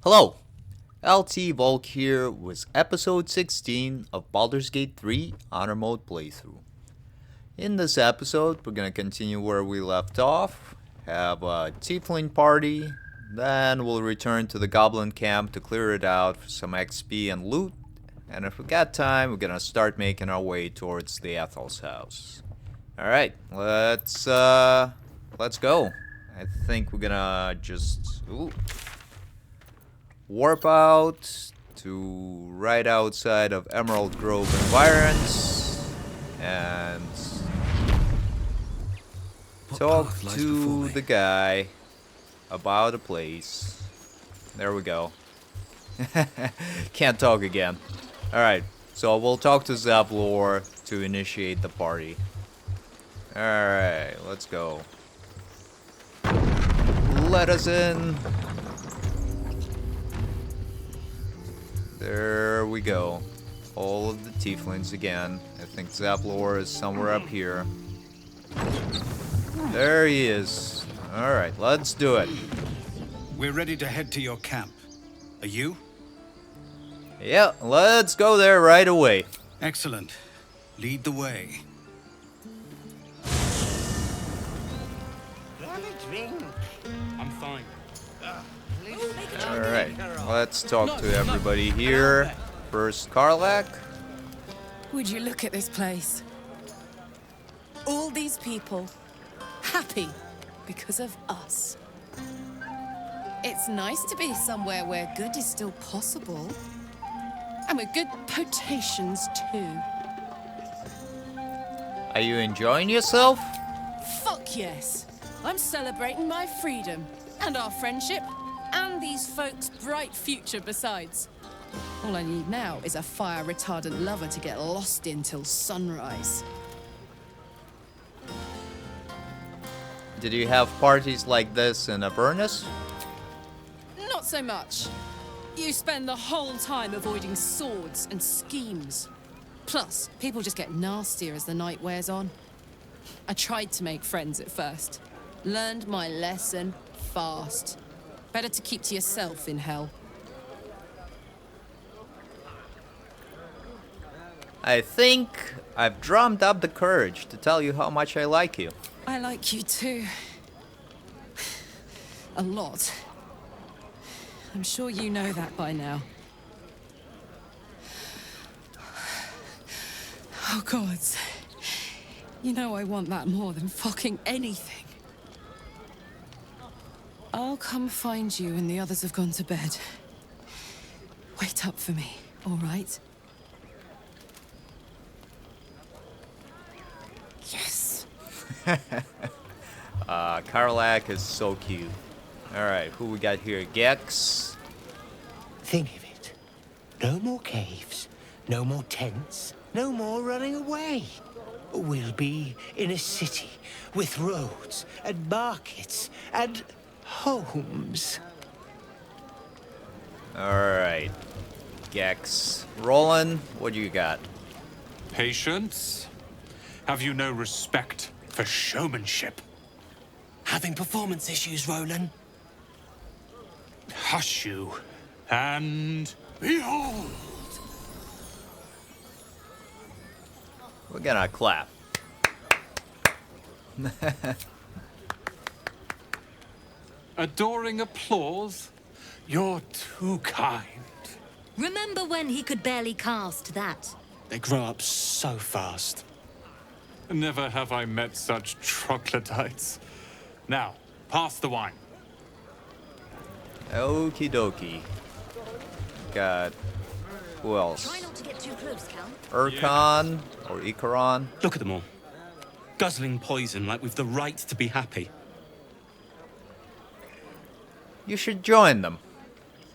Hello, LT Volk here with episode 16 of Baldur's Gate 3 Honor Mode playthrough. In this episode, we're gonna continue where we left off, have a tiefling party, then we'll return to the goblin camp to clear it out for some XP and loot, and if we got time, we're gonna start making our way towards the Ethel's house. Alright, let's go. I think we're gonna just warp out to right outside of Emerald Grove environs and talk to the guy about a place. There we go. Can't talk again. Alright, so we'll talk to Zablor to initiate the party. Alright, let's go. Let us in. There we go. All of the tieflings again. I think Zablor is somewhere up here. There he is. Alright, let's do it. We're ready to head to your camp. Are you? Yeah, let's go there right away. Excellent. Lead the way. Have a drink. I'm fine. Alright, let's talk to everybody here. First, Karlak. Would you look at this place? All these people happy because of us. It's nice to be somewhere where good is still possible. And with good potations too. Are you enjoying yourself? Fuck yes. I'm celebrating my freedom and our friendship and these folks' bright future besides. All I need now is a fire-retardant lover to get lost in till sunrise. Did you have parties like this in Avernus? Not so much. You spend the whole time avoiding swords and schemes. Plus, people just get nastier as the night wears on. I tried to make friends at first. Learned my lesson fast. Better to keep to yourself in hell. I think I've drummed up the courage to tell you how much I like you. I like you too. A lot. I'm sure you know that by now. Oh, gods. You know I want that more than fucking anything. I'll come find you when the others have gone to bed. Wait up for me, all right? Yes! Karlak is so cute. Alright, who we got here? Gex? Think of it. No more caves, no more tents, no more running away. We'll be in a city with roads and markets and homes. Alright. Gex. Roland, what do you got? Patience? Have you no respect for showmanship? Having performance issues, Roland? Hush you, and behold! We're gonna clap. Adoring applause? You're too kind. Remember when he could barely cast that? They grow up so fast. Never have I met such troglodytes. Now, pass the wine. Okie dokie. Got... who else? Try not to get too close, Cal. Urkon or Ikaron? Look at them all. Guzzling poison like we've the right to be happy. You should join them.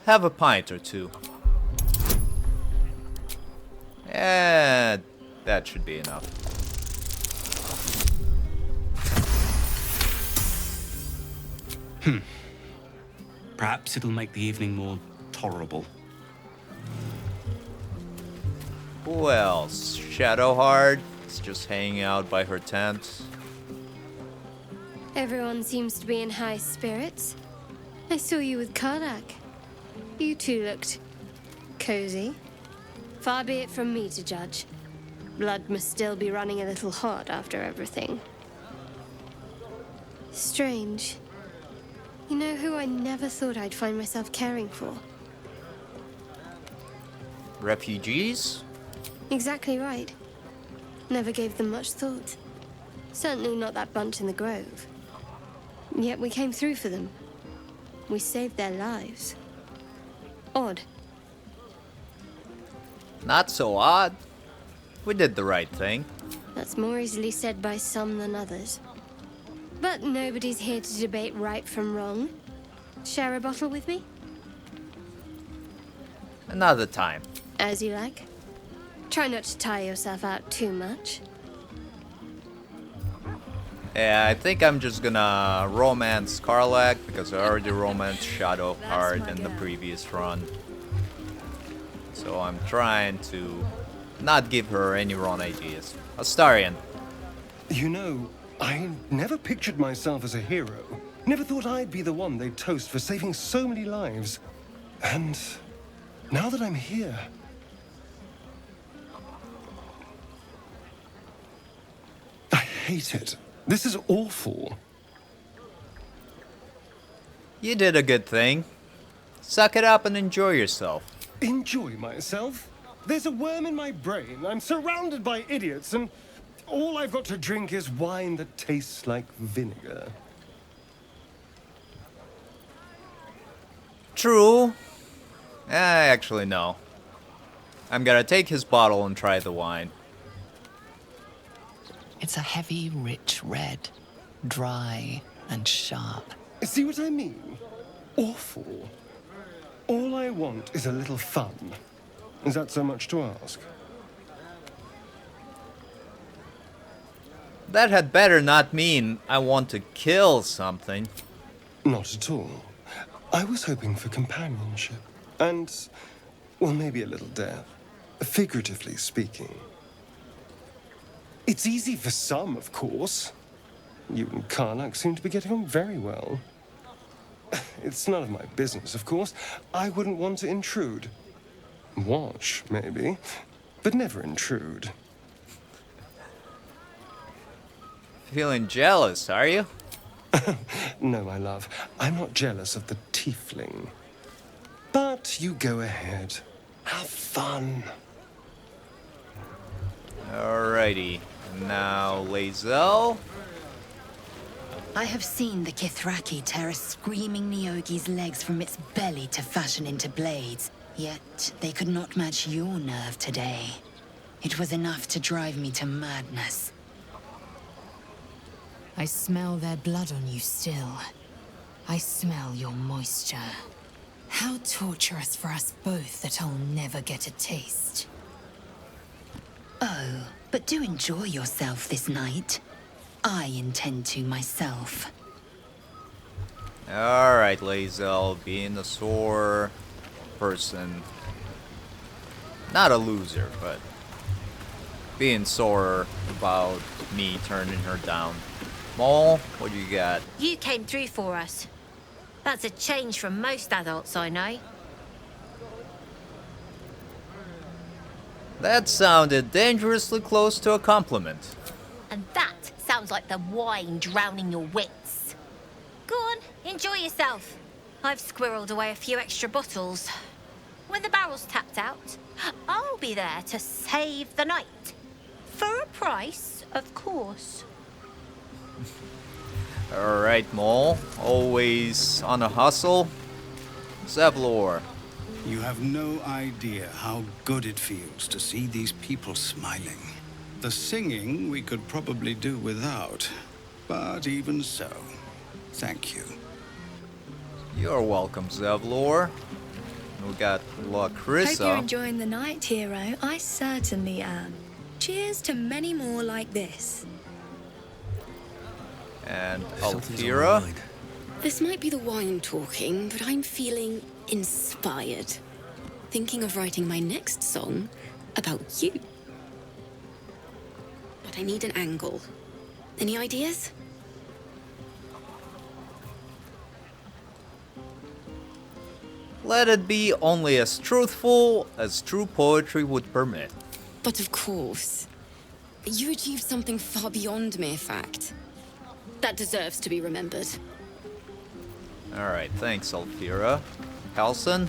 Have a pint or two. Yeah, that should be enough. Perhaps it'll make the evening more tolerable. Who else? Shadowheart is just hanging out by her tent. Everyone seems to be in high spirits. I saw you with Karlak. You two looked cozy. Far be it from me to judge. Blood must still be running a little hot after everything. Strange. You know who I never thought I'd find myself caring for? Refugees? Exactly right. Never gave them much thought. Certainly not that bunch in the grove. Yet we came through for them. We saved their lives. Odd. Not so odd. We did the right thing. That's more easily said by some than others. But nobody's here to debate right from wrong. Share a bottle with me? Another time. As you like. Try not to tire yourself out too much. Yeah, I think I'm just gonna romance Karlak because I already romanced Shadowheart in the previous run. So I'm trying to not give her any wrong ideas. Astarion. You know, I never pictured myself as a hero. Never thought I'd be the one they'd toast for saving so many lives. And now that I'm here... I hate it. This is awful. You did a good thing. Suck it up and enjoy yourself. Enjoy myself? There's a worm in my brain. I'm surrounded by idiots, and all I've got to drink is wine that tastes like vinegar. True. Actually, no. I'm gonna take his bottle and try the wine. It's a heavy, rich red, dry and sharp. See what I mean? Awful. All I want is a little fun. Is that so much to ask? That had better not mean I want to kill something. Not at all. I was hoping for companionship. And, well, maybe a little death. Figuratively speaking. It's easy for some, of course. You and Karlak seem to be getting on very well. It's none of my business, of course. I wouldn't want to intrude. Watch, maybe, but never intrude. Feeling jealous, are you? No, my love. I'm not jealous of the tiefling. But you go ahead. Have fun. Alrighty. Now, Lae'zel. I have seen the Kithraki tear a screaming Neogi's legs from its belly to fashion into blades. Yet they could not match your nerve today. It was enough to drive me to madness. I smell their blood on you still. I smell your moisture. How torturous for us both that I'll never get a taste. Oh, but do enjoy yourself this night. I intend to myself. Alright, Lae'zel, being a sore person. Not a loser, but being sore about me turning her down. Mole, what do you got? You came through for us. That's a change from most adults I know. That sounded dangerously close to a compliment. And that sounds like the wine drowning your wits. Go on, enjoy yourself. I've squirreled away a few extra bottles. When the barrel's tapped out, I'll be there to save the night. For a price, of course. Alright, Mole. Always on a hustle. Zevlor. You have no idea how good it feels to see these people smiling. The singing we could probably do without, but even so, thank you. You're welcome, Zevlor. We got Hope you're Lacrissa. enjoying the night, hero. I certainly am. Cheers to many more like this. And Alfira. This might be the wine talking, but I'm feeling inspired. Thinking of writing my next song about you. But I need an angle. Any ideas? Let it be only as truthful as true poetry would permit. But of course, you achieved something far beyond mere fact. That deserves to be remembered. Alright, thanks, Alfira. Halsin?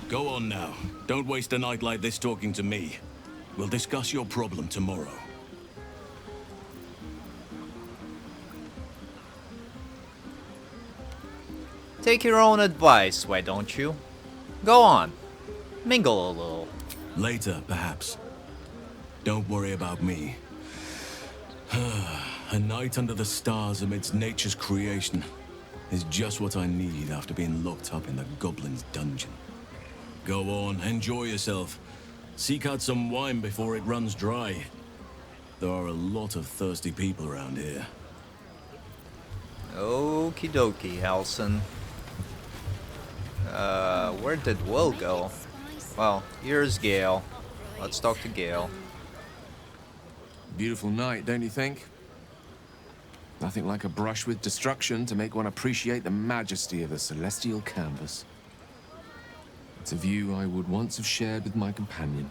Go on now. Don't waste a night like this talking to me. We'll discuss your problem tomorrow. Take your own advice, why don't you? Go on. Mingle a little. Later, perhaps. Don't worry about me. A night under the stars amidst nature's creation is just what I need after being locked up in the goblin's dungeon. Go on, enjoy yourself. Seek out some wine before it runs dry. There are a lot of thirsty people around here. Okie dokie, Halsin. Where did Will go? Well, here's Gale. Let's talk to Gale. Beautiful night, don't you think? Nothing like a brush with destruction to make one appreciate the majesty of the celestial canvas. It's a view I would once have shared with my companion,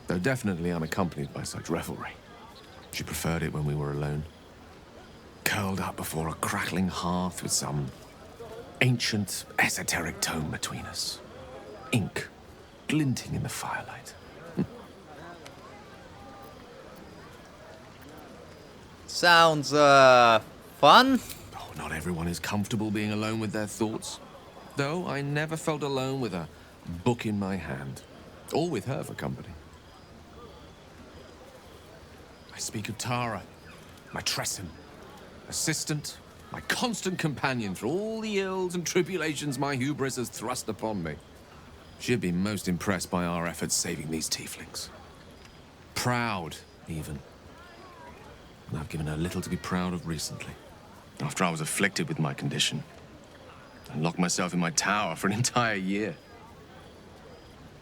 though definitely unaccompanied by such revelry. She preferred it when we were alone, curled up before a crackling hearth with some ancient, esoteric tome between us. Ink glinting in the firelight. Sounds, fun? Oh, not everyone is comfortable being alone with their thoughts. Though I never felt alone with a book in my hand, or with her for company. I speak of Tara, my Tresson, assistant, my constant companion through all the ills and tribulations my hubris has thrust upon me. She'd been most impressed by our efforts saving these tieflings. Proud, even. And I've given her little to be proud of recently. After I was afflicted with my condition, and locked myself in my tower for an entire year.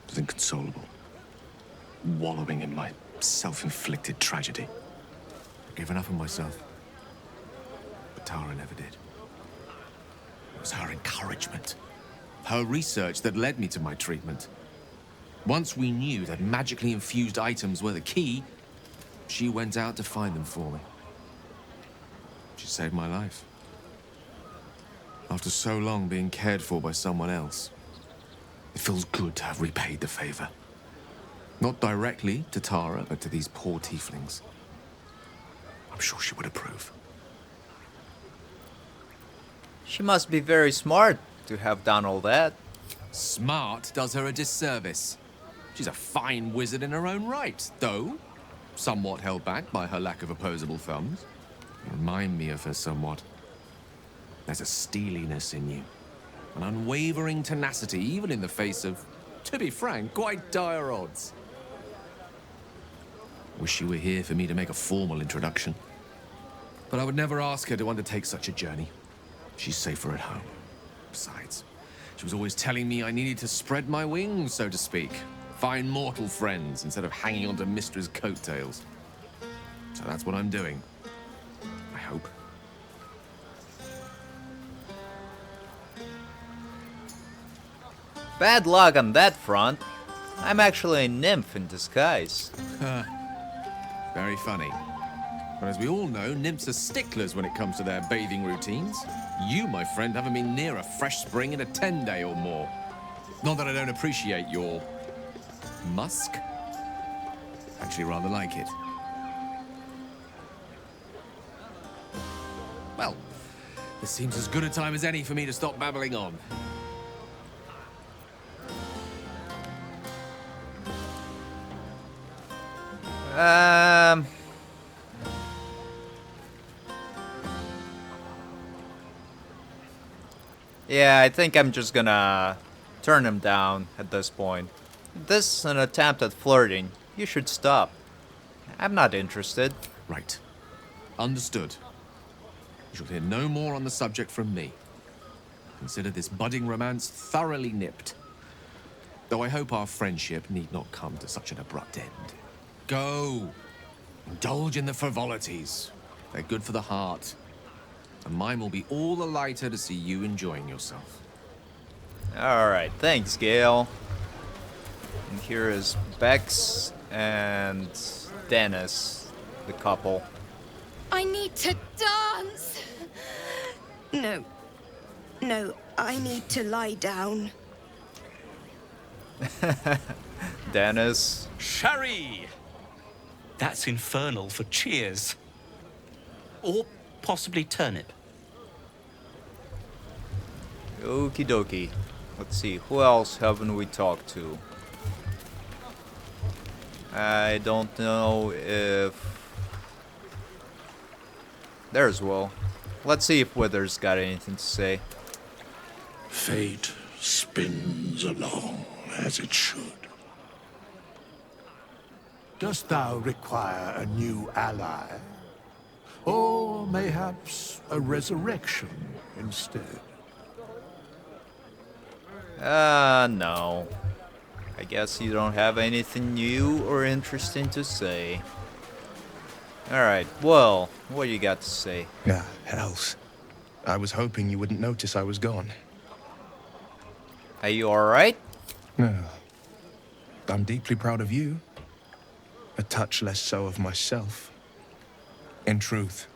I was inconsolable, wallowing in my self-inflicted tragedy. I'd given up on myself. But Tara never did. It was her encouragement, her research that led me to my treatment. Once we knew that magically infused items were the key, she went out to find them for me. She saved my life. After so long being cared for by someone else, it feels good to have repaid the favor. Not directly to Tara, but to these poor tieflings. I'm sure she would approve. She must be very smart to have done all that. Smart does her a disservice. She's a fine wizard in her own right, though somewhat held back by her lack of opposable thumbs. You remind me of her somewhat. There's a steeliness in you, an unwavering tenacity, even in the face of, to be frank, quite dire odds. Wish she were here for me to make a formal introduction. But I would never ask her to undertake such a journey. She's safer at home. Besides, she was always telling me I needed to spread my wings, so to speak. Find mortal friends instead of hanging onto Mistress' coattails. So that's what I'm doing. I hope. Bad luck on that front. I'm actually a nymph in disguise. Very funny. But as we all know, nymphs are sticklers when it comes to their bathing routines. You, my friend, haven't been near a fresh spring in a 10-day or more. Not that I don't appreciate your musk. Actually, rather like it. Well, this seems as good a time as any for me to stop babbling on. Yeah, I think I'm just gonna turn him down at this point. This is an attempt at flirting. You should stop. I'm not interested. Right. Understood. You shall hear no more on the subject from me. Consider this budding romance thoroughly nipped. Though I hope our friendship need not come to such an abrupt end. Go. Indulge in the frivolities. They're good for the heart. And mine will be all the lighter to see you enjoying yourself. Alright, thanks, Gale. And here is Bex and Dennis, the couple. I need to dance! No. No, I need to lie down. Dennis. Sherry! That's infernal for cheers. Or possibly turnip. Okie dokie. Let's see, who else haven't we talked to? I don't know if... There's Will. Let's see if Wither's got anything to say. Fate spins along as it should. Dost thou require a new ally? Or mayhaps a resurrection instead? No. I guess you don't have anything new or interesting to say. Alright, well, what do you got to say? Ah, hells. I was hoping you wouldn't notice I was gone. Are you alright? No. I'm deeply proud of you. A touch less so of myself. In truth,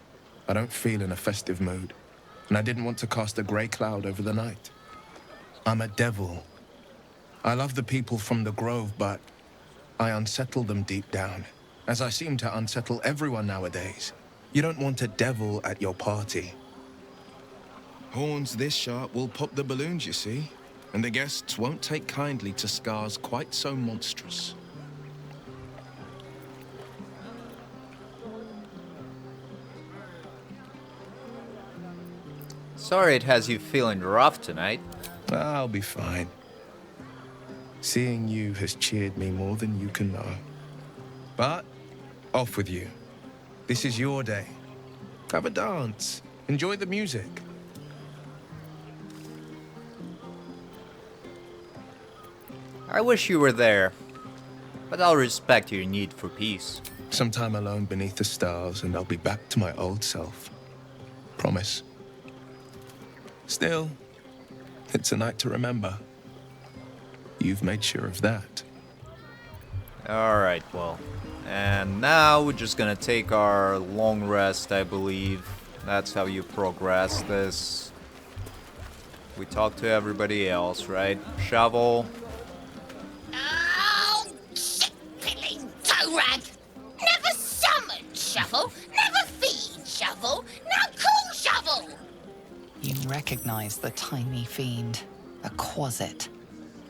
I don't feel in a festive mood, and I didn't want to cast a grey cloud over the night. I'm a devil. I love the people from the Grove, but I unsettle them deep down, as I seem to unsettle everyone nowadays. You don't want a devil at your party. Horns this sharp will pop the balloons, you see, and the guests won't take kindly to scars quite so monstrous. Sorry it has you feeling rough tonight. I'll be fine. Seeing you has cheered me more than you can know. But, off with you. This is your day. Have a dance. Enjoy the music. I wish you were there, but I'll respect your need for peace. Sometime alone beneath the stars, and I'll be back to my old self. Promise. Still, it's a night to remember. You've made sure of that. Alright, well. And now we're just gonna take our long rest, I believe. That's how you progress this. We talk to everybody else, right? Shovel. Oh, shit-pilling toe-rag! Never summoned Shovel, never feed Shovel, now call Shovel! You recognize the tiny fiend, a quasit.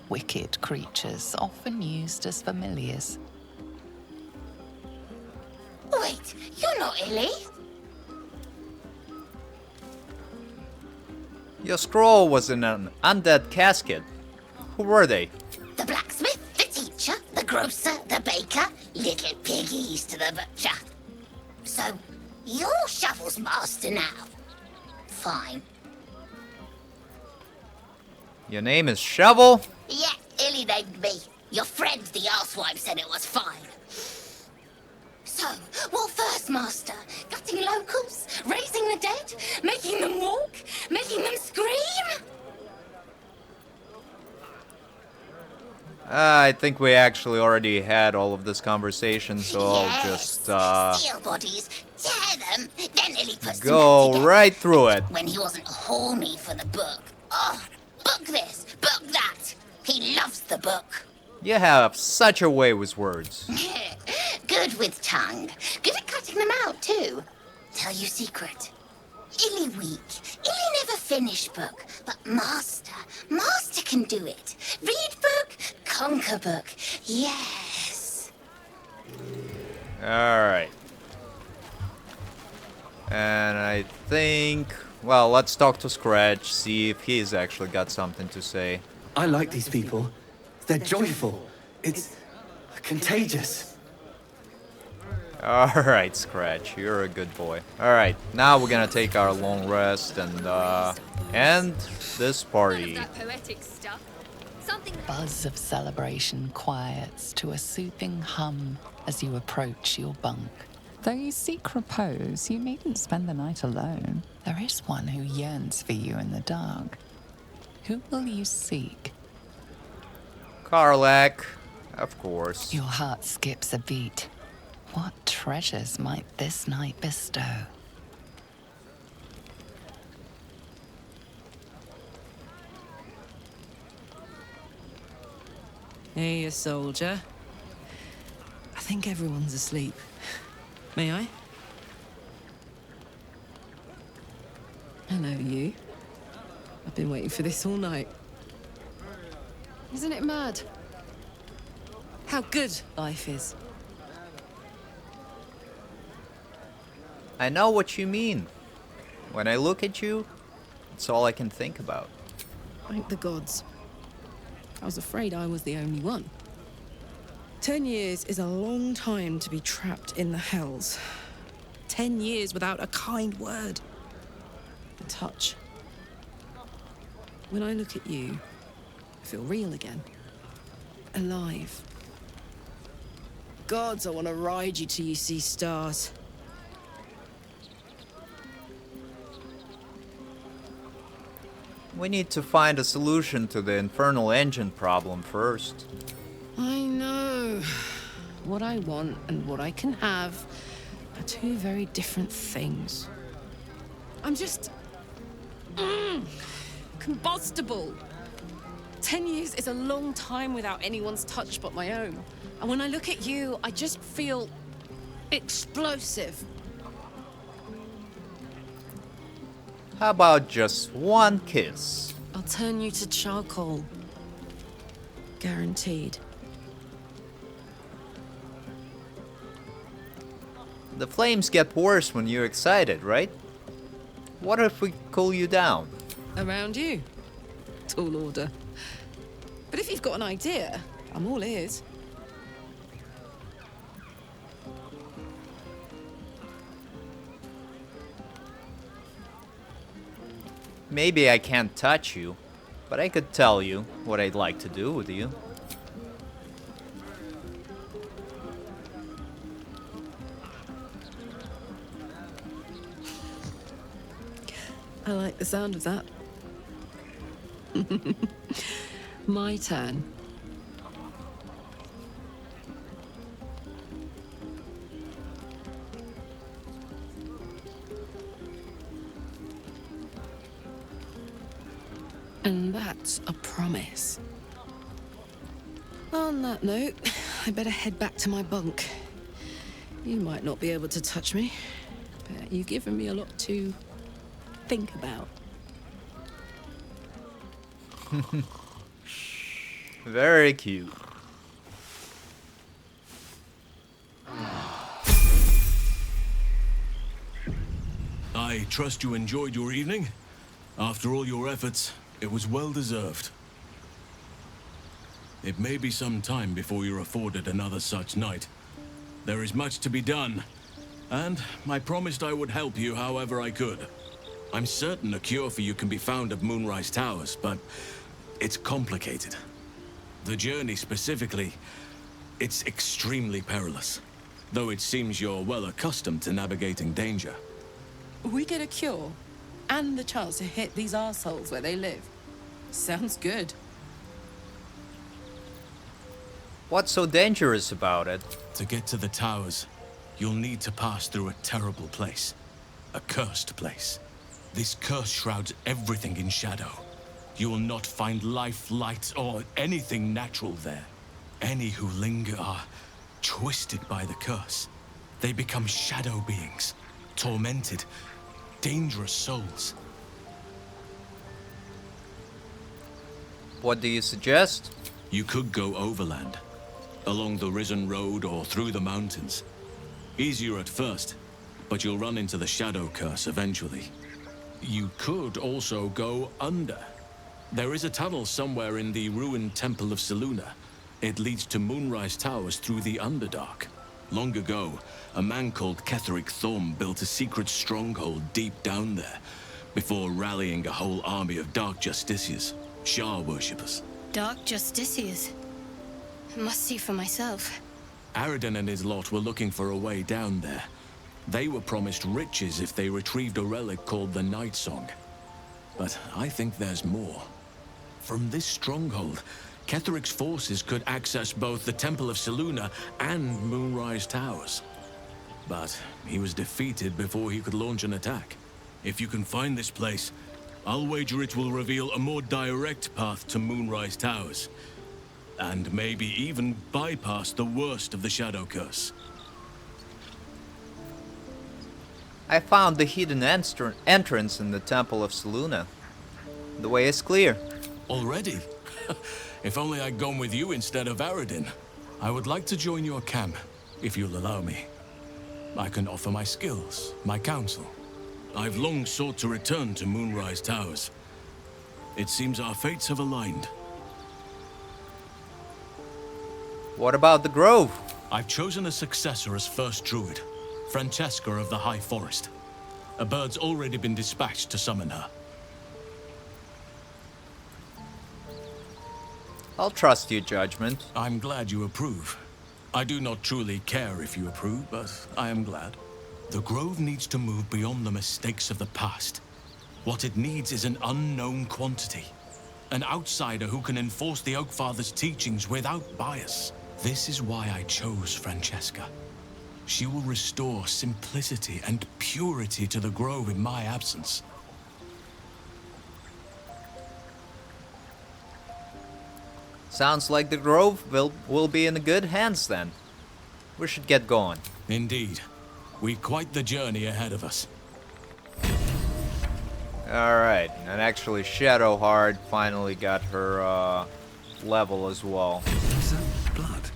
Wicked creatures, often used as familiars. Wait, you're not Illy? Your scroll was in an undead casket. Who were they? The blacksmith, the teacher, the grocer, the baker, little piggies to the butcher. So, you're Shovel's master now. Fine. Your name is Shovel? Yeah, Illy named me. Your friend, the arsewipe, said it was fine. So, what first, Master? Gutting locals? Raising the dead? Making them walk? Making them scream? I think we actually already had all of this conversation, so I'll just, Steal bodies, tear them, then Illy puts them go together. right through it. When he wasn't horny for the book. Oh, book this, book that. He loves the book. You have such a way with words. Good with tongue. Good at cutting them out, too. Tell you secret. Illy weak. Illy never finished book. But Master can do it. Read book, conquer book. Yes. Alright. And I think... Well, let's talk to Scratch, see if he's actually got something to say. I like these people. They're joyful. It's contagious. Alright, Scratch, you're a good boy. Alright, now we're gonna take our long rest and end this party. Poetic stuff. Buzz of celebration quiets to a soothing hum as you approach your bunk. Though you seek repose, you needn't spend the night alone. There is one who yearns for you in the dark. Who will you seek? Karlak, of course. Your heart skips a beat. What treasures might this night bestow? Hey, you soldier. I think everyone's asleep. May I? Hello, you. I've been waiting for this all night. Isn't it mad? How good life is. I know what you mean. When I look at you, it's all I can think about. Thank the gods. I was afraid I was the only one. 10 years is a long time to be trapped in the hells. 10 years without a kind word. A touch. When I look at you, I feel real again. Alive. Gods, I want to ride you till you see stars. We need to find a solution to the infernal engine problem first. I know. What I want and what I can have are two very different things. I'm just... combustible. 10 years is a long time without anyone's touch but my own. And when I look at you, I just feel... explosive. How about just one kiss? I'll turn you to charcoal. Guaranteed. The flames get worse when you're excited, right? What if we cool you down? Around you. Tall order. But if you've got an idea, I'm all ears. Maybe I can't touch you, but I could tell you what I'd like to do with you. I like the sound of that. My turn. And that's a promise. On that note, I better head back to my bunk. You might not be able to touch me, but you've given me a lot to think about. Very cute. I trust you enjoyed your evening. After all your efforts, it was well deserved. It may be some time before you're afforded another such night. There is much to be done, and I promised I would help you however I could. I'm certain a cure for you can be found at Moonrise Towers, but it's complicated. The journey specifically, it's extremely perilous, though it seems you're well accustomed to navigating danger. We get a cure, and the chance to hit these arseholes where they live. Sounds good. What's so dangerous about it? To get to the towers, you'll need to pass through a terrible place. A cursed place. This curse shrouds everything in shadow. You will not find life, light, or anything natural there. Any who linger are twisted by the curse. They become shadow beings, tormented, dangerous souls. What do you suggest? You could go overland, along the Risen Road or through the mountains. Easier at first, but you'll run into the shadow curse eventually. You could also go under. There is a tunnel somewhere in the ruined Temple of Selûne. It leads to Moonrise Towers through the Underdark. Long ago, a man called Ketheric Thorm built a secret stronghold deep down there, before rallying a whole army of Dark Justiciars, Shah worshippers. Dark Justiciars. I must see for myself. Aradin and his lot were looking for a way down there. They were promised riches if they retrieved a relic called the Night Song. But I think there's more. From this stronghold, Ketheric's forces could access both the Temple of Selûne and Moonrise Towers. But he was defeated before he could launch an attack. If you can find this place, I'll wager it will reveal a more direct path to Moonrise Towers. And maybe even bypass the worst of the Shadow Curse. I found the hidden entrance in the Temple of Selûne. The way is clear. Already? If only I'd gone with you instead of Aradin. I would like to join your camp, if you'll allow me. I can offer my skills, my counsel. I've long sought to return to Moonrise Towers. It seems our fates have aligned. What about the Grove? I've chosen a successor as first druid, Francesca of the High Forest. A bird's already been dispatched to summon her. I'll trust your judgment. I'm glad you approve. I do not truly care if you approve, but I am glad. The Grove needs to move beyond the mistakes of the past. What it needs is an unknown quantity. An outsider who can enforce the Oakfather's teachings without bias. This is why I chose Francesca. She will restore simplicity and purity to the Grove in my absence. Sounds like the Grove will be in good hands then. We should get going. Indeed. We've quite the journey ahead of us. Alright, and actually Shadowheart finally got her level as well. Is that blood?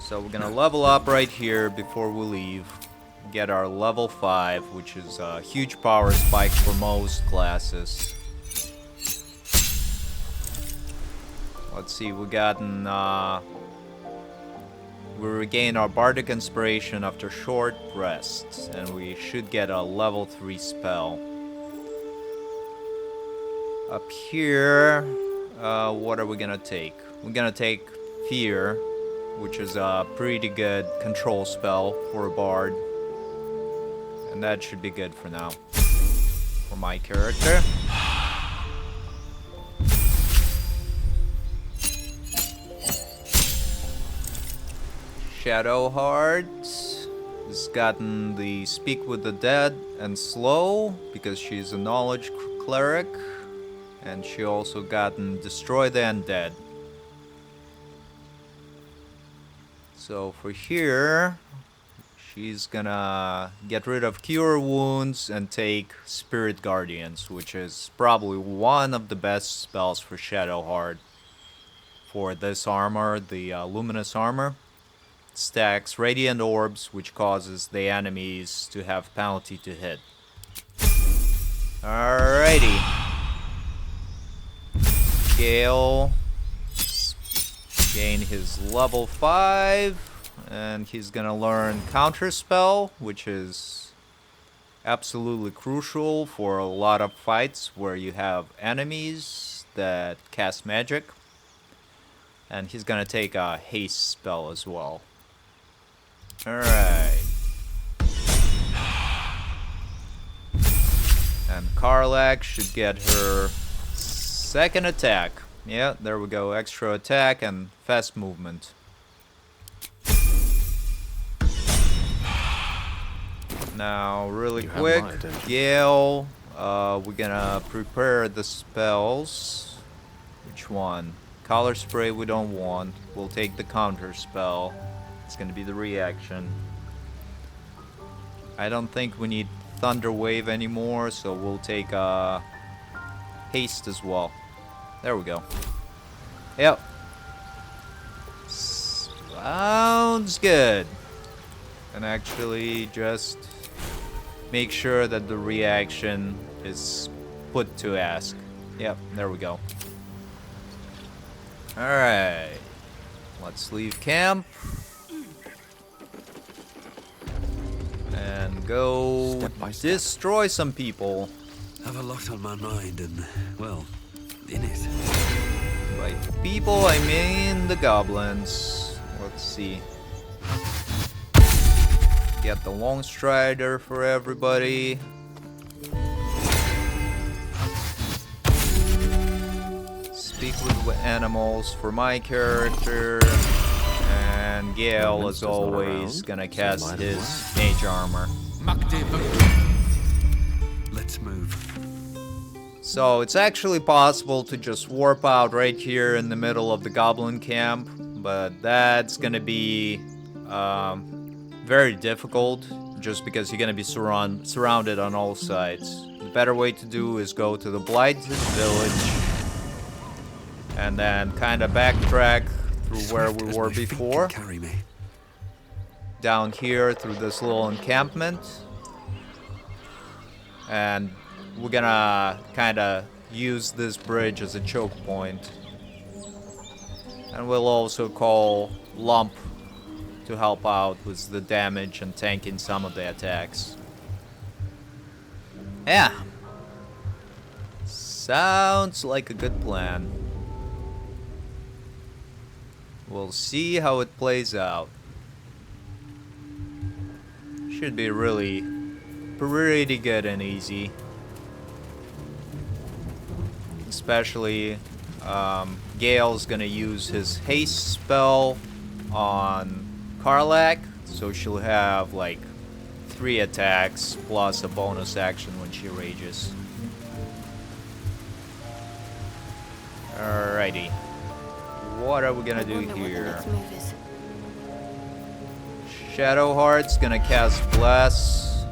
So we're gonna level up right here before we leave. Get our level 5, which is a huge power spike for most classes. Let's see, we regain our bardic inspiration after short rest, and we should get a level 3 spell. Up here, what are we gonna take? We're gonna take Fear, which is a pretty good control spell for a bard. And that should be good for now, for my character. Shadowheart has gotten the Speak with the Dead and Slow because she's a knowledge cleric, and she also gotten Destroy the Undead. So for here, she's gonna get rid of Cure Wounds and take Spirit Guardians, which is probably one of the best spells for Shadowheart. For this armor, the Luminous Armor. Stacks Radiant Orbs, which causes the enemies to have penalty to hit. Alrighty. Gale gain his level 5, and he's gonna learn Counterspell, which is absolutely crucial for a lot of fights where you have enemies that cast magic. And he's gonna take a haste spell as well. Alright. And Karlak should get her second attack. Yeah, there we go. Extra attack and fast movement. Now, really quick, Gale, we're gonna prepare the spells. Which one? Color Spray we don't want. We'll take the counter spell. It's gonna be the reaction. I don't think we need Thunder Wave anymore, so we'll take Haste as well. There we go. Yep. Sounds good. And actually just make sure that the reaction is put to ask. Yep, there we go. Alright. Let's leave camp. And go destroy some people. Have a lot on my mind and, well, in it. By people, I mean the goblins. Let's see. Get the Long Strider for everybody. Speak with animals for my character. And Gale, as always, gonna cast his mage armor. Let's move. So it's actually possible to just warp out right here in the middle of the goblin camp, but that's gonna be very difficult just because you're gonna be surrounded on all sides. The better way to do is go to the Blighted Village and then kind of backtrack through where we were before. Carry me. Down here through this little encampment. And we're gonna kind of use this bridge as a choke point. And we'll also call Lump to help out with the damage and tanking some of the attacks. Yeah. Sounds like a good plan. We'll see how it plays out. Should be really pretty good and easy. Especially Gale's gonna use his haste spell on Karlak, so she'll have like 3 attacks plus a bonus action when she rages. Alrighty. What are we gonna do here? Shadowheart's gonna cast Bless.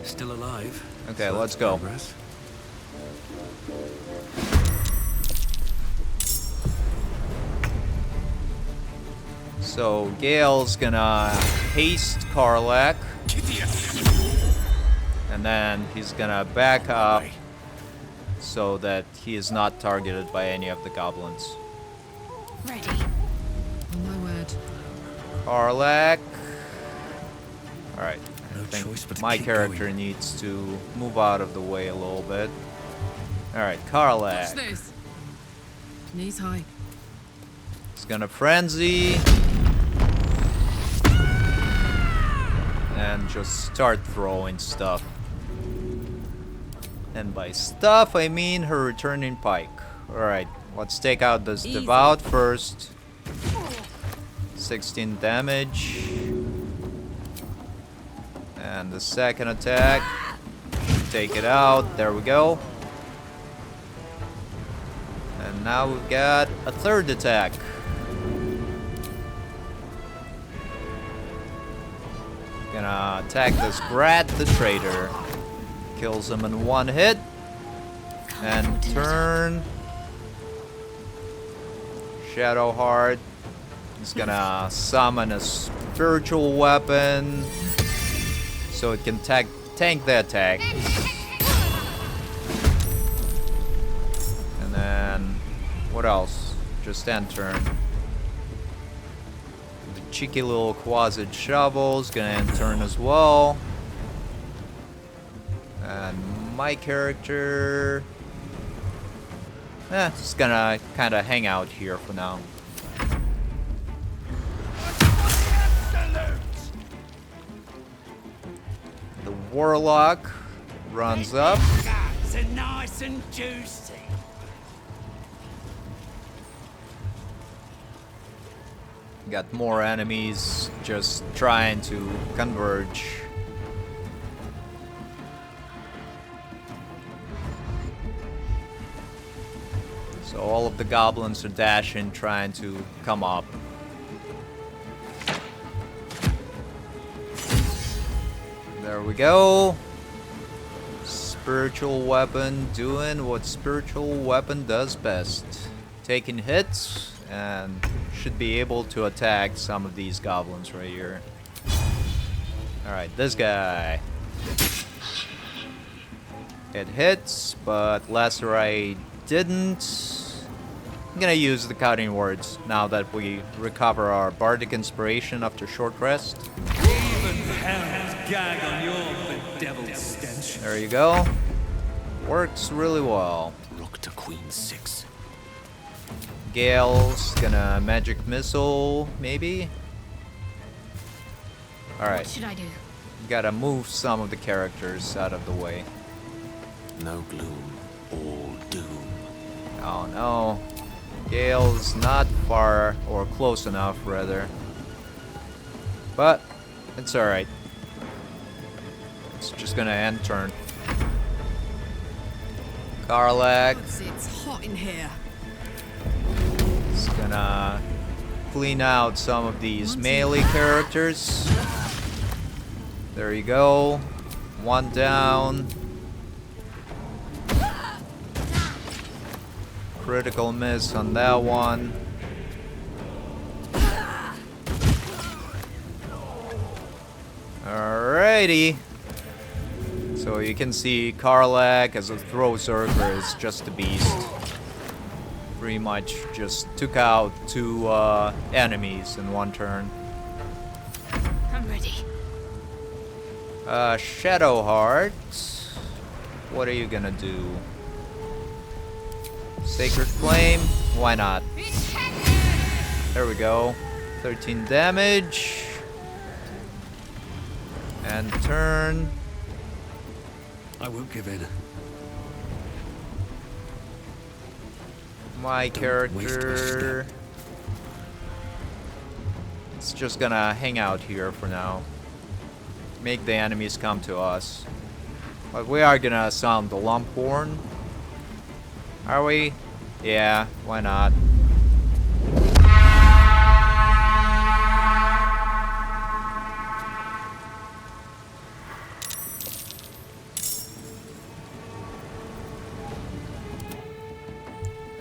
Still alive. Okay, let's go. Progress. So Gale's gonna haste Karlak. And then he's gonna back up so that he is not targeted by any of the goblins. Ready. On my word. Karlak. Alright, I think my character needs to move out of the way a little bit. Alright, Watch Karlak. this. Knees high. He's gonna frenzy. And just start throwing stuff. And by stuff, I mean her returning pike. Alright, let's take out this Devout first. 16 damage. And the second attack. Take it out. There we go. And now we've got a third attack. Gonna attack this Brat the Traitor. Kills him in 1 hit. And turn. Shadowheart is gonna summon a spiritual weapon so it can tank the attack. And then what else? Just end turn. The cheeky little Quasit Shovel's gonna end turn as well. And my character, just gonna kind of hang out here for now. The Warlock runs up. So nice and juicy. Got more enemies just trying to converge. So all of the goblins are dashing, trying to come up. There we go. Spiritual weapon doing what spiritual weapon does best. Taking hits and should be able to attack some of these goblins right here. Alright, this guy. It hits, but Lacerite didn't. I'm gonna use the cutting words now that we recover our bardic inspiration after short rest. Even hell gag on your bedeviled stench. There you go. Works really well. Rook to Queen 6. Gale's gonna magic missile, maybe? Alright. What should I do? Gotta move some of the characters out of the way. No gloom, all doom. Oh no. Gale's not far, or close enough, rather. But, it's alright. It's just gonna end turn. Karlak It's hot in here. is gonna clean out some of these melee characters. There you go. One down. Critical miss on that one. Alrighty. So you can see Karlak as a throw zerker is just a beast. Pretty much just took out 2 enemies in one turn. I'm ready. Shadowheart. What are you gonna do? Sacred Flame? Why not? There we go. 13 damage. And turn. I won't give in. My character. It's just gonna hang out here for now. Make the enemies come to us. But we are gonna sound the lump horn. Are we? Yeah, why not?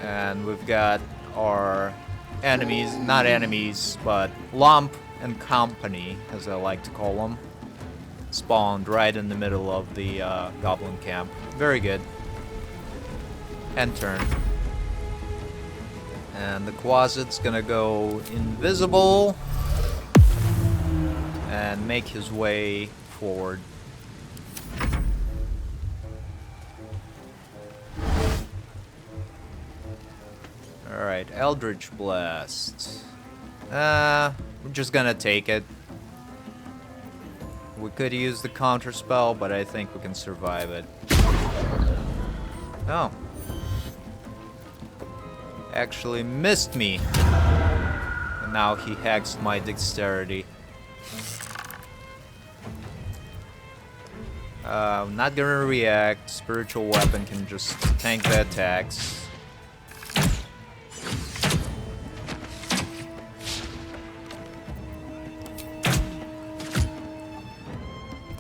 And we've got our enemies, not enemies, but Lump and Company, as I like to call them, spawned right in the middle of the goblin camp. Very good. End turn. And the Quasit's gonna go invisible and make his way forward. Alright, Eldritch Blast. We're just gonna take it. We could use the counter spell, but I think we can survive it. Oh. Actually missed me. And now he hacks my dexterity. I'm not gonna react. Spiritual weapon can just tank the attacks.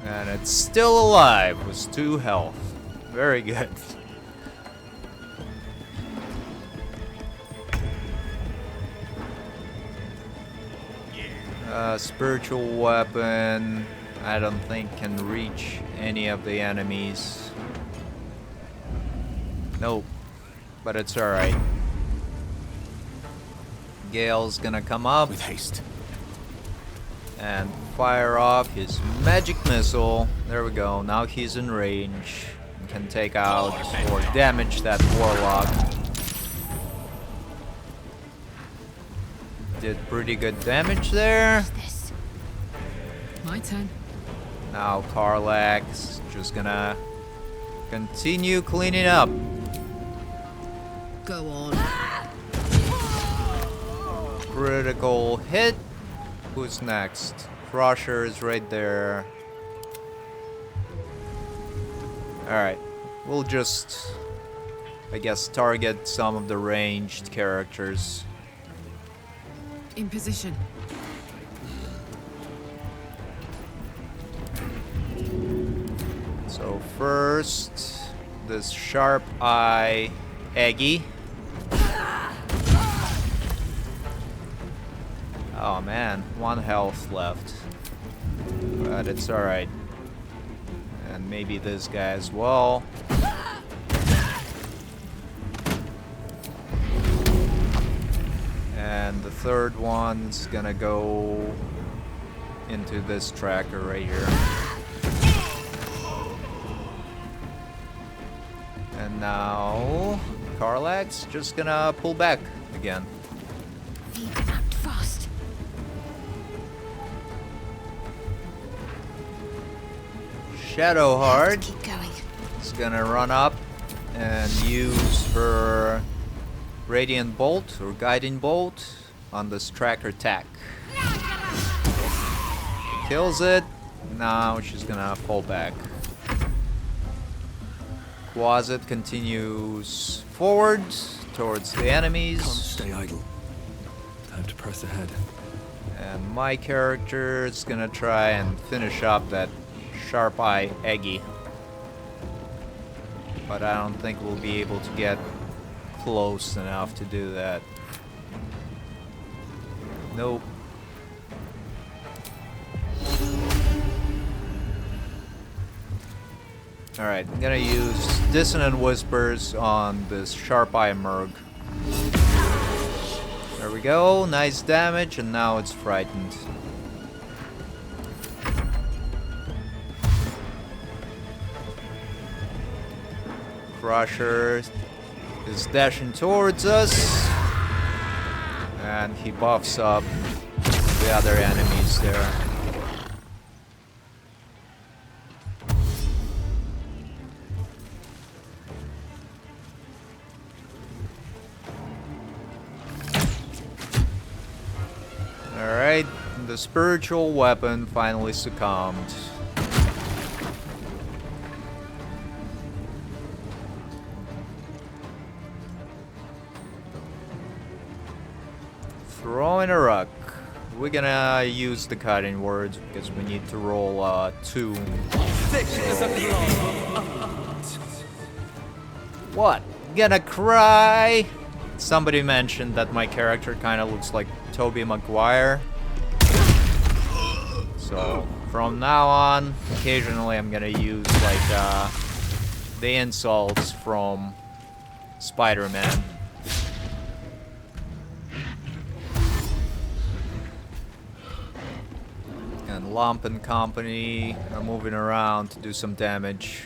And it's still alive with 2 health. Very good. Spiritual weapon, I don't think can reach any of the enemies. Nope, but it's alright. Gale's gonna come up with haste and fire off his magic missile. There we go, now he's in range and can take out or damage that warlock. Did pretty good damage there. My turn. Now Karlak's just gonna continue cleaning up. Go on. Critical hit. Who's next? Crusher is right there. Alright. We'll just, I guess, target some of the ranged characters. In position. So first, this sharp eye Eggy. Oh man, 1 health left. But it's alright. And maybe this guy as well. And the third one's gonna go into this tracker right here. And now Karlak's just gonna pull back again. Need to act fast. Shadowheart Keep going. is gonna run up and use her Radiant Bolt or Guiding Bolt on this tracker attack. Kills it. Now she's gonna fall back. Quasit continues forward towards the enemies. Can't stay idle. Time to press ahead. And my character is gonna try and finish up that Sharp Eye Eggy. But I don't think we'll be able to get close enough to do that. Nope. Alright, I'm gonna use Dissonant Whispers on this Sharp Eye Merg. There we go, nice damage, and now it's frightened. Crusher is dashing towards us, and he buffs up the other enemies there. Alright, the spiritual weapon finally succumbed. Throwing a rock. We're gonna use the cutting words because we need to roll 2. What? Gonna cry? Somebody mentioned that my character kind of looks like Tobey Maguire. So from now on, occasionally I'm gonna use like the insults from Spider-Man. And Lump and company are moving around to do some damage.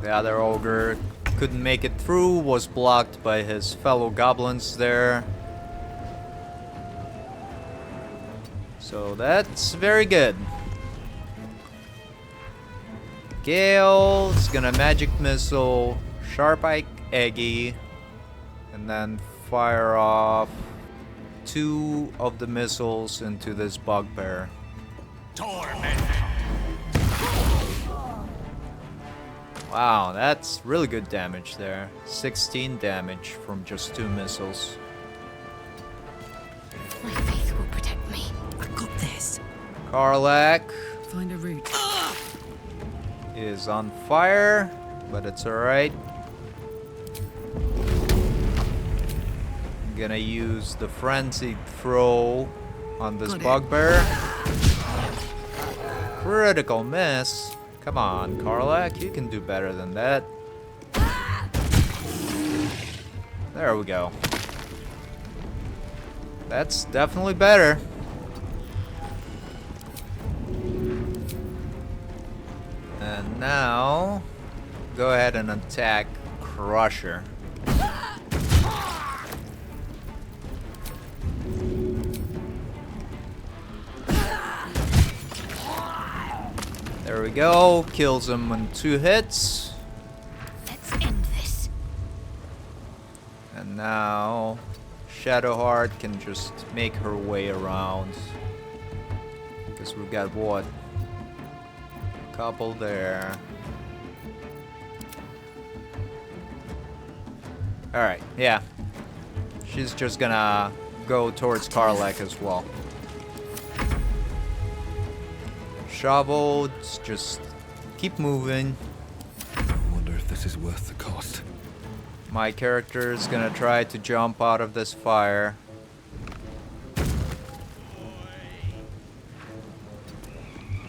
The other ogre couldn't make it through, was blocked by his fellow goblins there. So that's very good. Gale is gonna magic missile, Sharp Eye Eggy, and then fire off 2 of the missiles into this bugbear. Wow, that's really good damage there. 16 damage from just 2 missiles. My faith will protect me. I got this. Karlak Find a route. is on fire, but it's alright. I'm gonna use the frenzied throw on this bugbear. Critical miss. Come on, Karlak, you can do better than that. There we go. That's definitely better. And now, go ahead and attack Crusher. There we go, kills him in 2 hits. Let's end this. And now Shadowheart can just make her way around. Because we've got what? A couple there. Alright, yeah. She's just gonna go towards Karlak as well. Shovel, just keep moving. I wonder if this is worth the cost. My character is gonna try to jump out of this fire.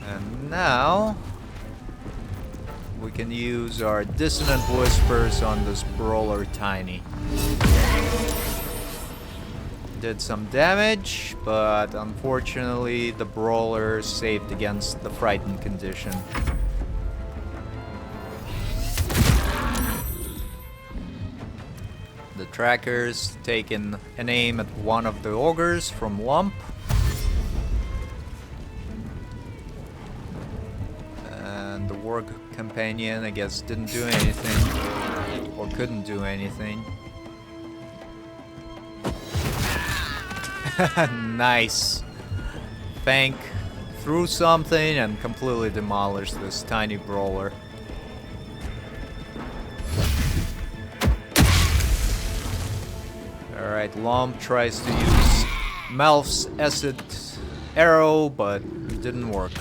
And now we can use our Dissonant Whispers on this Brawler Tiny. Did some damage, but unfortunately the Brawler saved against the Frightened condition. The Tracker's taken an aim at one of the ogres from Lump. Our companion, I guess, didn't do anything. Or couldn't do anything. Nice. Fank threw something and completely demolished this tiny brawler. Alright, Lump tries to use Melf's acid arrow, but it didn't work.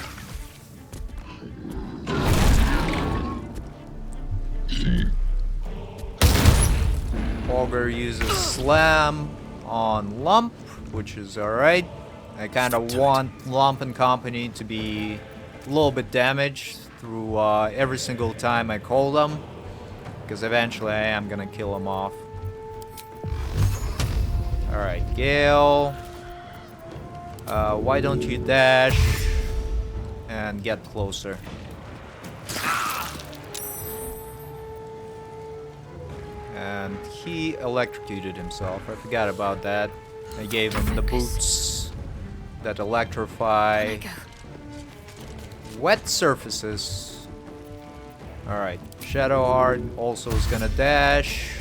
Ogre uses Slam on Lump, which is alright. I kind of want Lump and company to be a little bit damaged through every single time I call them, because eventually I am gonna kill them off. Alright, Gale. Why don't you dash and get closer? And he electrocuted himself. I forgot about that. I gave him the boots that electrify wet surfaces. Alright, Shadowheart also is gonna dash.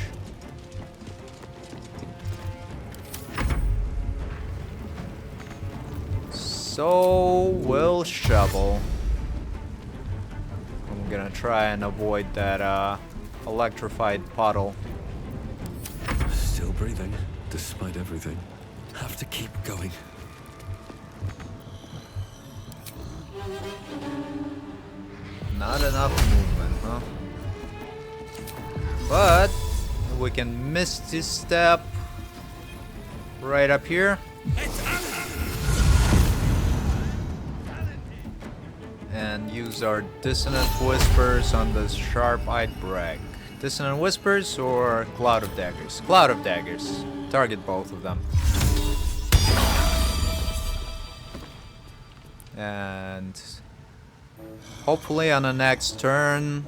So will Shovel. I'm gonna try and avoid that electrified puddle. Still breathing, despite everything. Have to keep going. Not enough movement, huh? But we can Misty Step right up here. And use our Dissonant Whispers on this Sharp-Eyed Brag. Dissonant Whispers or Cloud of Daggers? Cloud of Daggers. Target both of them. And hopefully on the next turn,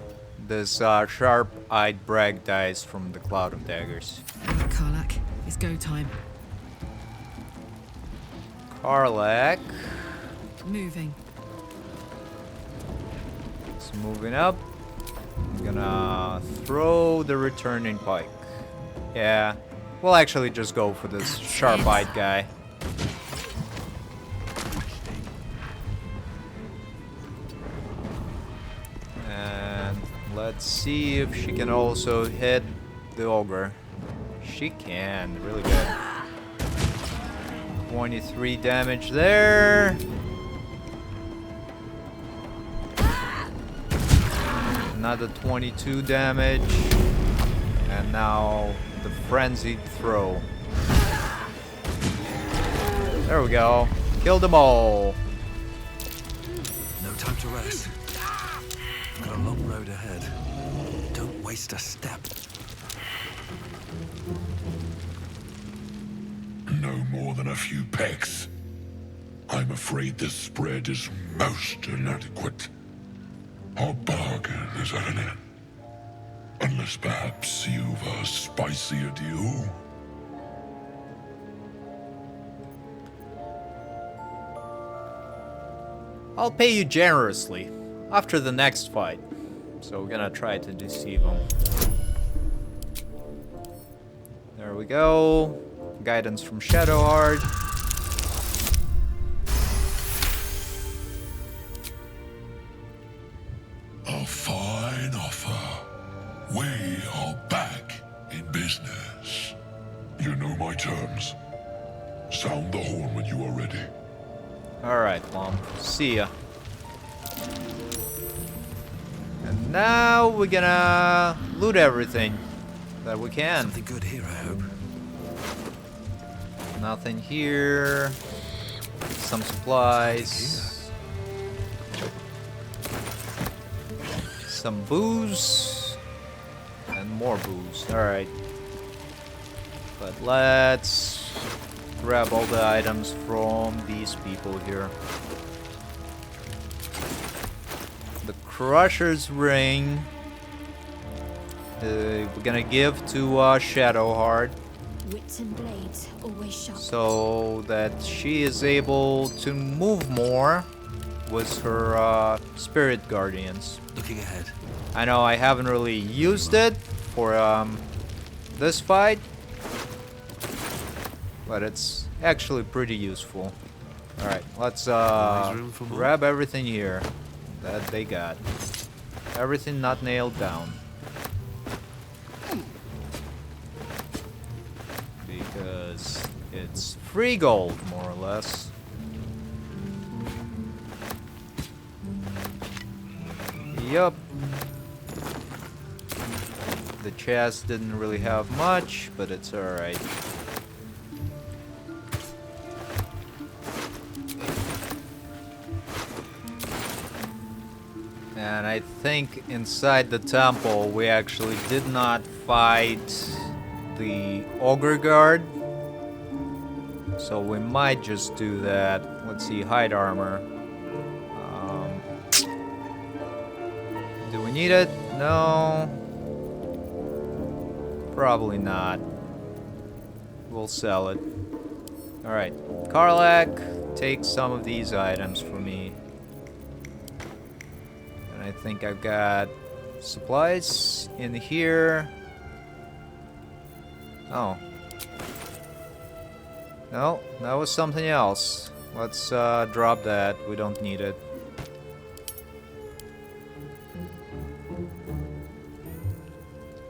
this Sharp-Eyed Brag dies from the Cloud of Daggers. Karlak, it's go time. Karlak. Moving. It's moving up. I'm gonna throw the returning pike. Yeah, we'll actually just go for this sharp-eyed guy. And let's see if she can also hit the ogre. She can, really good. 23 damage there. Another 22 damage. And now the frenzied throw. There we go. Killed them all. No time to rest. Got a long road ahead. Don't waste a step. No more than a few pecks. I'm afraid this spread is most inadequate. Our bargain is at an end. Unless perhaps you've a spicier deal? I'll pay you generously after the next fight. So we're gonna try to deceive him. There we go. Guidance from Shadowheart. A fine offer. We are back in business. You know my terms. Sound the horn when you are ready. Alright, Lump. See ya. And now we're gonna loot everything that we can. Something good here, I hope. Nothing here. Some supplies. Some booze. And more booze. Alright. But let's grab all the items from these people here. The Crusher's Ring. We're gonna give to Shadowheart. Wits and blades, always sharp. So that she is able to move more. was her spirit guardians. Looking ahead. I know I haven't really used it for this fight, but it's actually pretty useful. Alright, let's grab everything here that they got. Everything not nailed down. Because it's free gold, more or less. Yup. The chest didn't really have much, but it's alright. And I think inside the temple we actually did not fight the ogre guard. So we might just do that. Let's see, hide armor. Do we need it? No. Probably not. We'll sell it. Alright. Karlak, take some of these items for me. And I think I've got supplies in here. Oh. No, that was something else. Let's drop that. We don't need it.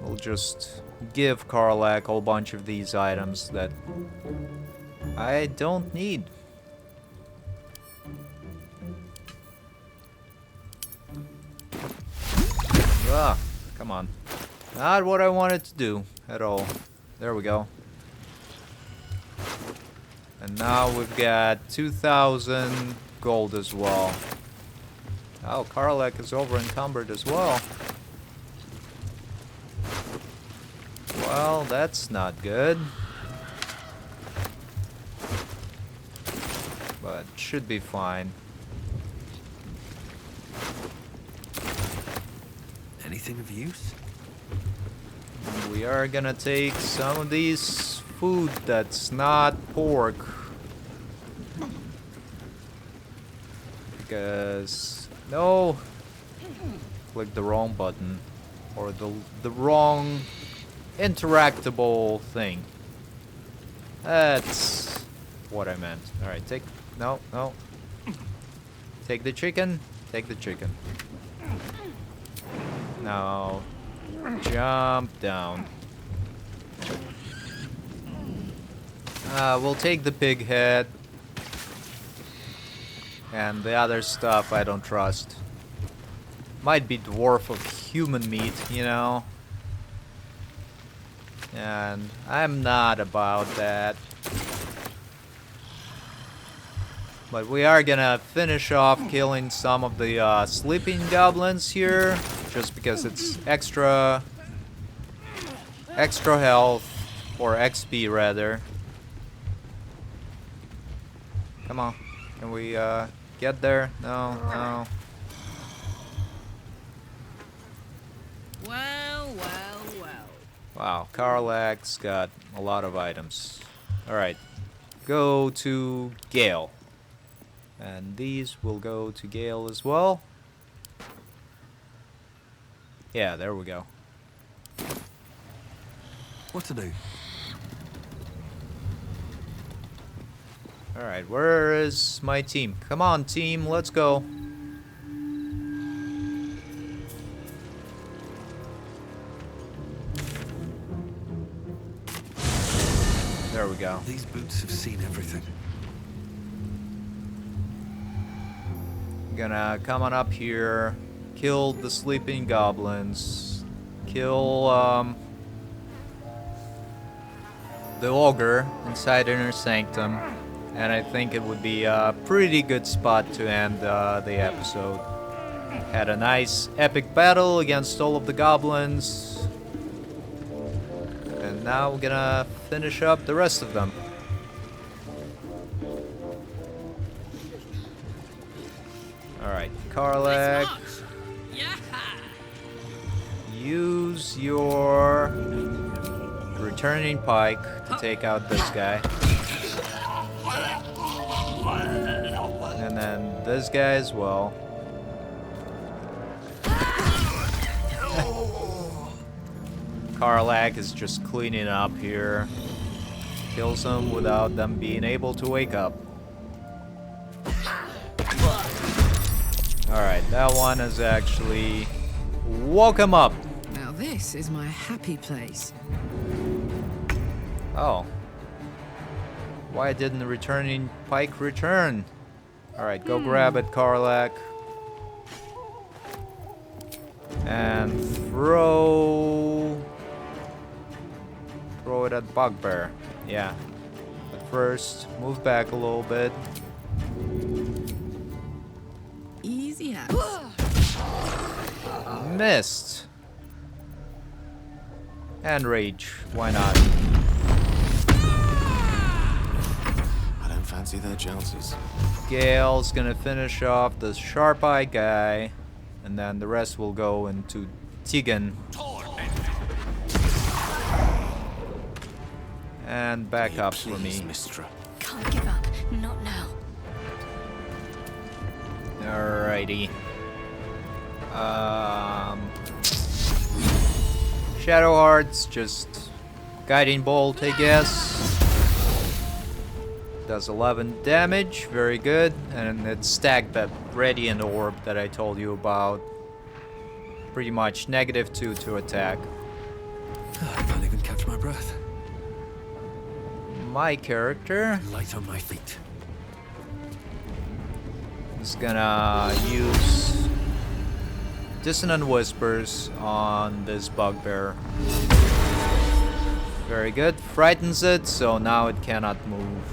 We'll just give Karlak a whole bunch of these items that I don't need. Ah, come on. Not what I wanted to do at all. There we go. And now we've got 2,000 gold as well. Oh, Karlak is over encumbered as well. Well, that's not good. But should be fine. Anything of use? We are gonna take some of these food that's not pork. Because... no! Click the wrong button. Or the wrong interactable thing. That's what I meant. Alright, take... no, no. Take the chicken. Take the chicken. Now, jump down. We'll take the pig head. And the other stuff I don't trust. Might be dwarf of human meat, you know. And I'm not about that. But we are gonna finish off killing some of the sleeping goblins here. Just because it's extra health. Or XP rather. Come on. Can we get there? No, no. Well, well, well. Wow, Karlak's got a lot of items. Alright. Go to Gale. And these will go to Gale as well. Yeah, there we go. What to do? Alright, where is my team? Come on, team, let's go. There we go. These boots have seen everything. Gonna come on up here, kill the sleeping goblins, kill the ogre inside Inner Sanctum, and I think it would be a pretty good spot to end the episode. Had a nice epic battle against all of the goblins, and now we're gonna finish up the rest of them. Alright, Karlak. Use your returning pike to take out this guy. And then this guy as well. Karlak is just cleaning up here. Kills them without them being able to wake up. Alright, that one has actually woke him up. Now this is my happy place. Oh. Why didn't the returning pike return? Alright, go grab it, Karlak. And throw it at Bugbear. Yeah. But first, move back a little bit. Easy house. Missed. And rage. Why not? I don't fancy their chances. Gale's gonna finish off the sharp eye guy, and then the rest will go into Tegan. And back up for me. Can't give up. Not now. Alrighty. Shadow Hearts, just guiding bolt, I guess. Does 11 damage, very good. And it stacked that radiant orb that I told you about. Pretty much -2 to attack. I can't even catch my breath. My character Light on my feet. is gonna use Dissonant Whispers on this bugbear. Very good. Frightens it, so now it cannot move.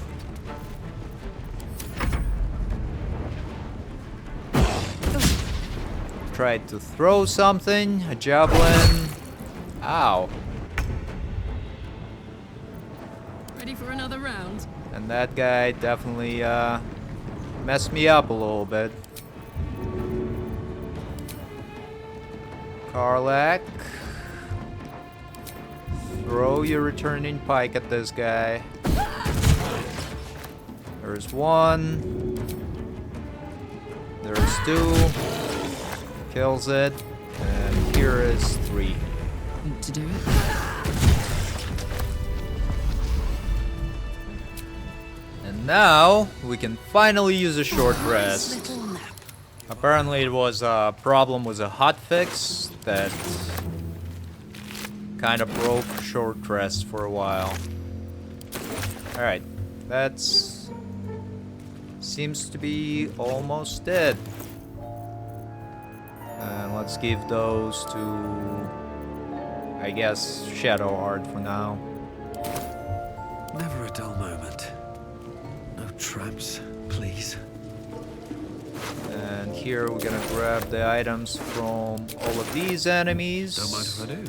Tried to throw something, a javelin. Ow. Ready for another round? And that guy definitely messed me up a little bit. Karlak. Throw your returning pike at this guy. There's one. There's two. Kills it. And here is 3. Want to do it? And now we can finally use a short rest. Apparently it was a problem with a hotfix that kind of broke short rest for a while. Alright, that's seems to be almost dead. And let's give those to, I guess, Shadow Art for now. Never a dull moment. No traps, please. And here we're gonna grab the items from all of these enemies. Don't mind if I do.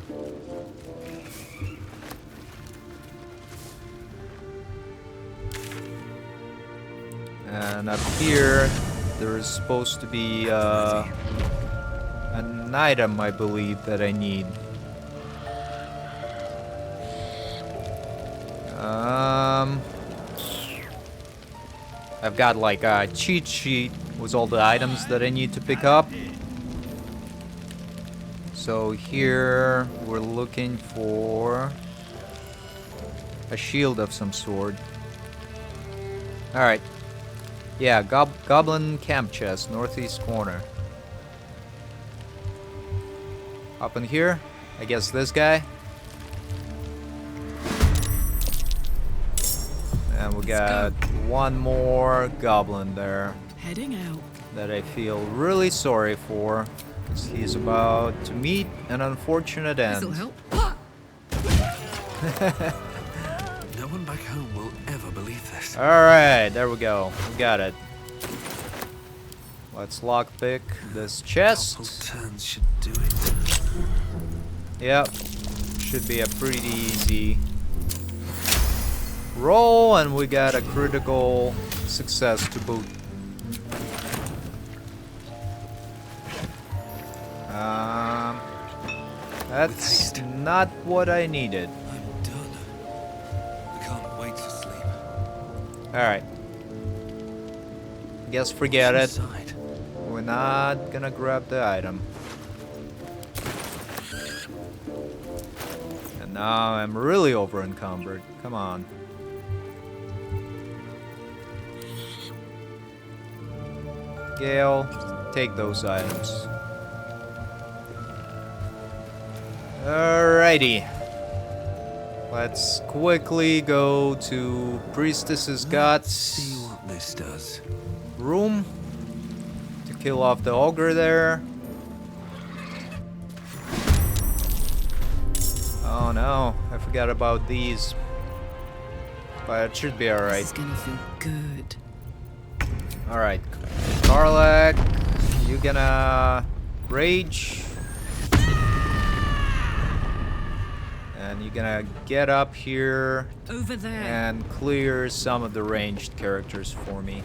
And up here, there is supposed to be an item, I believe, that I need. I've got like a cheat sheet with all the items that I need to pick up. So here we're looking for a shield of some sort. Alright. Yeah, goblin camp chest, northeast corner. Up in here, I guess this guy. And we got one more goblin there. Heading out. That I feel really sorry for. Because he's about to meet an unfortunate end. This'll help. No one back home will ever believe this. Alright, there we go. We got it. Let's lockpick this chest. Turns should do it. Yep. Should be a pretty easy roll, and we got a critical success to boot. That's not what I needed. I'm done. I can't wait to sleep. Alright. guess forget it. We're not gonna grab the item. And now I'm really over encumbered. Come on. Gale, take those items. Alrighty. Let's quickly go to Priestess's Guts. See what this does. Room to kill off the ogre there. Oh no, I forgot about these. But it should be alright. It's gonna feel good. Alright. Karlak, you gonna rage. And you're gonna get up here over there and clear some of the ranged characters for me.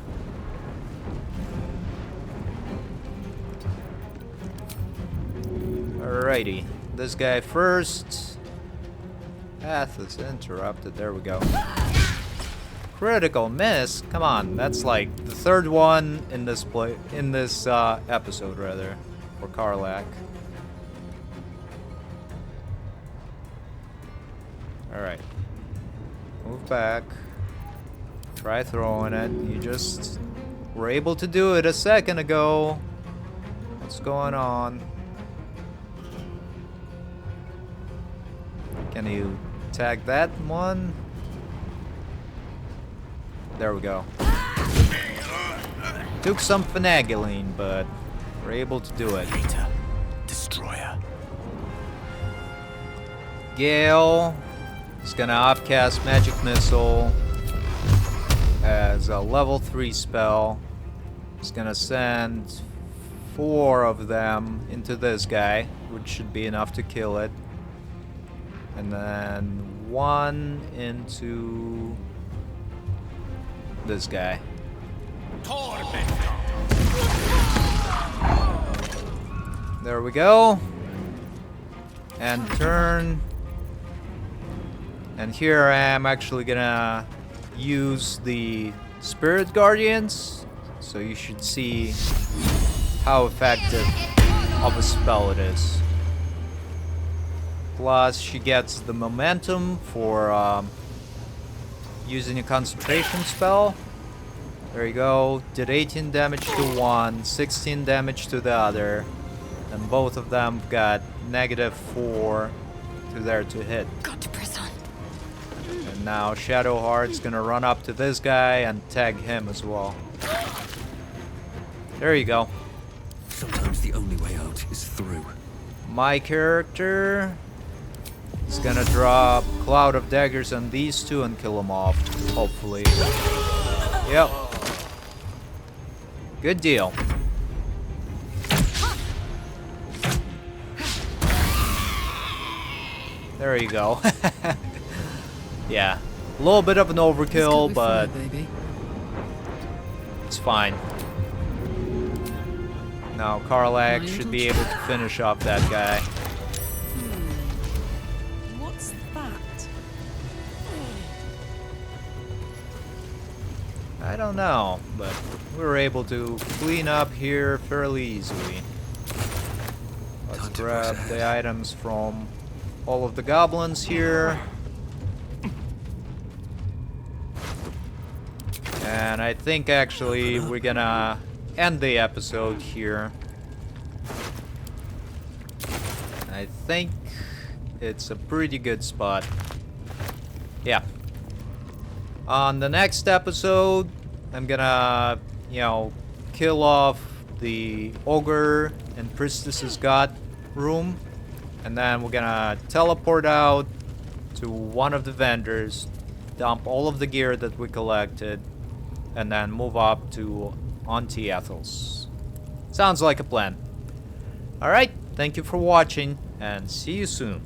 Alrighty, this guy first. Path is interrupted. There we go. Critical miss. Come on, that's like the third one in this episode, rather, for Karlak. Alright. Move back. Try throwing it. You just were able to do it a second ago. What's going on? Can you tag that one? There we go. Took some finagling, but we're able to do it. Later. Destroyer. Gale is gonna upcast Magic Missile as a level 3 spell. He's gonna send 4 of them into this guy, which should be enough to kill it. And then 1 into this guy. There we go. And turn. And here I am actually gonna use the Spirit Guardians. So you should see how effective of a spell it is. Plus she gets the momentum for using a concentration spell. There you go. Did 18 damage to one, 16 damage to the other. And both of them got -4 to there to hit. Got to press on. And now Shadowheart's gonna run up to this guy and tag him as well. There you go. Sometimes the only way out is through. My character is gonna drop Cloud of Daggers on these two and kill them off, hopefully. Yep. Good deal. There you go. Yeah. A little bit of an overkill, but it's fine. Now Karlak should be able to finish off that guy. What's that? I don't know, but we were able to clean up here fairly easily. Let's grab the items from all of the goblins here. And I think actually we're gonna end the episode here. I think it's a pretty good spot. Yeah. On the next episode, I'm gonna, kill off the ogre and Priestess's God room. And then we're gonna teleport out to one of the vendors, dump all of the gear that we collected, and then move up to Auntie Ethel's. Sounds like a plan. Alright, thank you for watching, and see you soon.